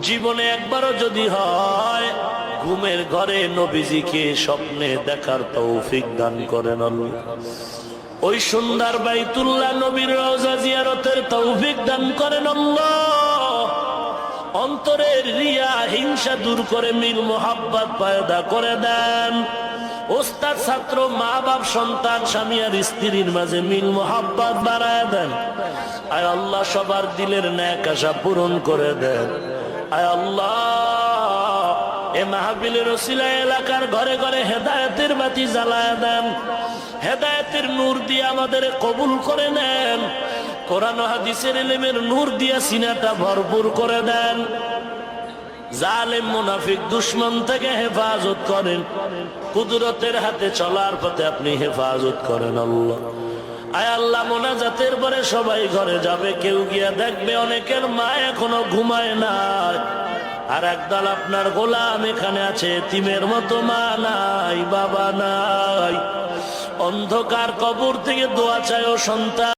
জীবনে একবারও যদি হয় ঘুমের ঘরে নবীজিকে স্বপ্নে দেখার তৌফিক দান করেন আল্লাহ। ওই সুন্দর বাইতুল্লাহ নবীর রওজা জিয়ারতের তৌফিক দান করেন আল্লাহ। অন্তরের রিয়া হিংসা দূর করে মিল মোহাব্বত পয়দা করে দেন। ওস্তাদ ছাত্র মা বাপ সন্তান স্বামী আর স্ত্রীর মাঝে মিল মোহাব্বত বাড়ায় দেন। আয় আল্লাহ সবার দিলের ন্যাক আশা পূরণ করে দেন। আয় আল্লাহ এ মাহফিলের ওসিলায় এলাকার ঘরে ঘরে হেদায়েতের বাতি জ্বালায় দেন। হেদায়েতের নূর দিয়ে আমাদের কবুল করে নেন। কোরআন ও হাদিসের ইলমের নূর দিয়ে সিনাটা ভরপুর করে দেন। জালেম মুনাফিক দুশমন থেকে হেফাজত করেন। কুদরতের হাতে চলার পথে আপনি হেফাজত করেন আল্লাহ। আয় আল্লাহ মোনাজাতের পরে সবাই ঘরে যাবে, কেউ গিয়া দেখবে অনেকের মা এখনো ঘুমায় না। আর একদল আপনার গোলাম এখানে আছে, এতিমের মতো মা নাই, বাবা নাই। অন্ধকার কবর থেকে দোয়া চায় ও সন্তান।